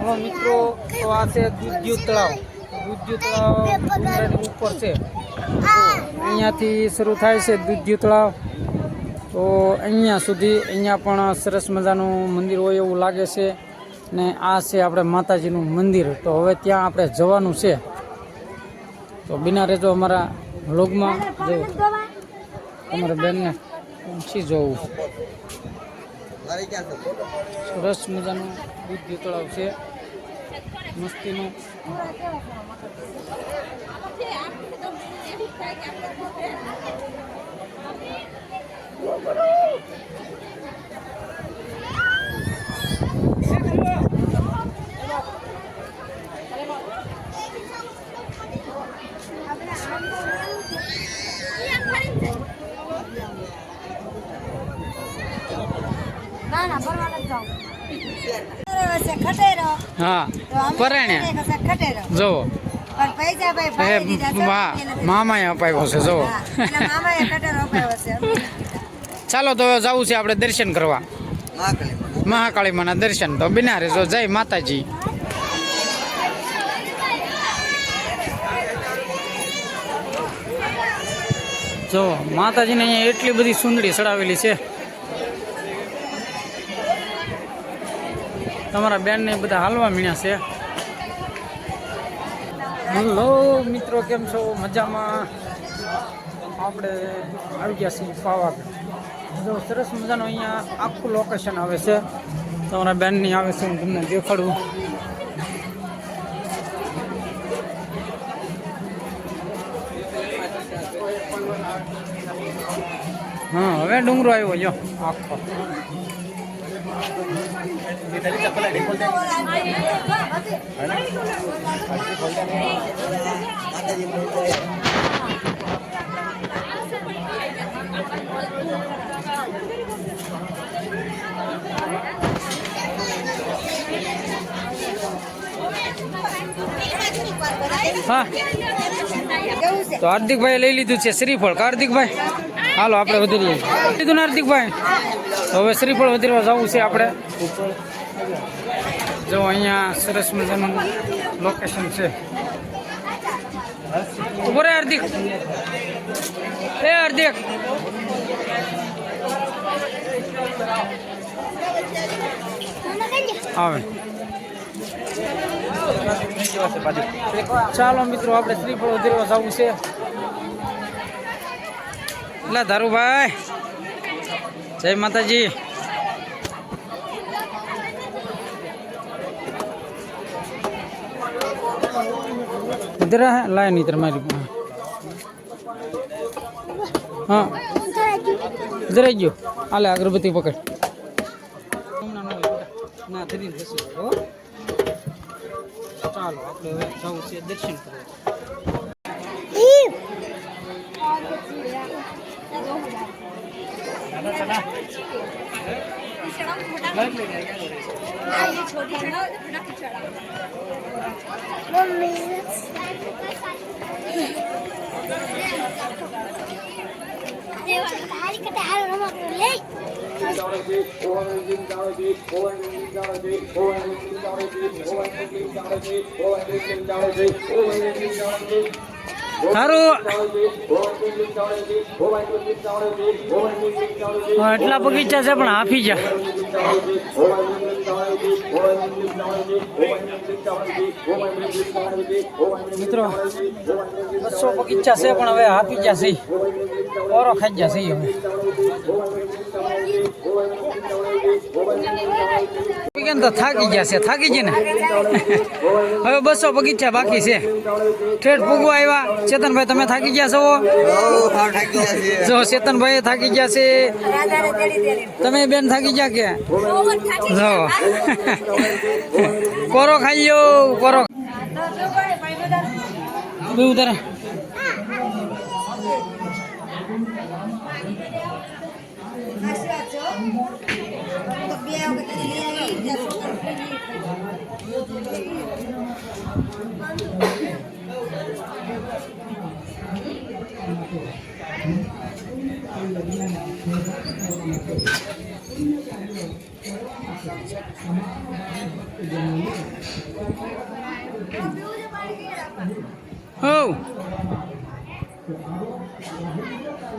Hello મિત્રો, તો આ છે દૂધ્યુ તળાવ. દૂધ્યુ તળાવ ડુંગરાની ઉપર છે. અહીંયાથી શરૂ થાય છે દૂધ્યુ તળાવ. તો અહીંયા સુધી અહીંયા પણ સરસ મજાનું મંદિર હોય એવું લાગે છે. ને આ છે આપણે માતાજીનું મંદિર. તો હવે ત્યાં આપણે જવાનું છે. તો બિના રહેજો અમારા વ્લોગમાં. જો તમારા બેનને પૂછી જોવું. સરસ મજાનું દૂધ્યુ તળાવ છે, મસ્તીનું. હા, પરાણે જોવો મામાએ અપાવ્યો છે. જોવો ચાલો તો જવું છે આપણે દર્શન કરવા, મહાકાળી માના દર્શન. તો બિના રહેજો. જય માતાજી. જો માતાજીને અહીંયા એટલી બધી સુંદરી ચડાવેલી છે. તમારા બેનને બધા હાલવા મીણ્યા છે. હેલો મિત્રો, કેમ છો? મજામાં? આપણે આવી ગયા છીએ પાવાગઢ. જો સરસ મજાનું અહીંયા આખું લોકેશન આવે છે. તમારા બેનની આવે છે, હું તમને દેખાડું. હા, હવે ડુંગરો આવ્યો જો આખો. હા, તો હાર્દિકભાઈ લઈ લીધું છે શ્રીફળ. હાર્દિકભાઈ હાલો આપણે વધારીએ. લીધું ને હાર્દિકભાઈ? તો હવે શ્રીફળ વધારવા જવું છે આપણે. જો અહીંયા સરસ મજાનું લોકેશન છે. ઉભો રે હાર્દિક. એ હાર્દિક, આવે. ચાલો મિત્રો, આપણે શ્રીફળ વધારવા જવું છે. એટલે ધારુભાઈ, જય માતાજી. ઉધરા હે લાય નહીં તમારી. હા, ઉધરાઈ ગયો. હાલે અગરબત્તી પકડ. ના ધરી જશે. ચાલો આપણે હવે જવું છે દર્શન કરવા. એટલા બગીચા છે પણ હાફી જા. મિત્રો 200 બગીચા છે પણ હવે હાફી જા છે. ઓરો ખાઈ જા છે હવે. તો થાકી ગયા છે, થાકી ગઈ ને. હવે 200 બગીચા બાકી છે. ઠેઠ પૂગવા આવ્યા. ચેતનભાઈ તમે થાકી ગયા છો? જો ચેતનભાઈ થાકી ગયા છે. તમે બેન થાકી ગયા કે? જો કોરો ખાઈ લો, કોરો. ઉતારે હો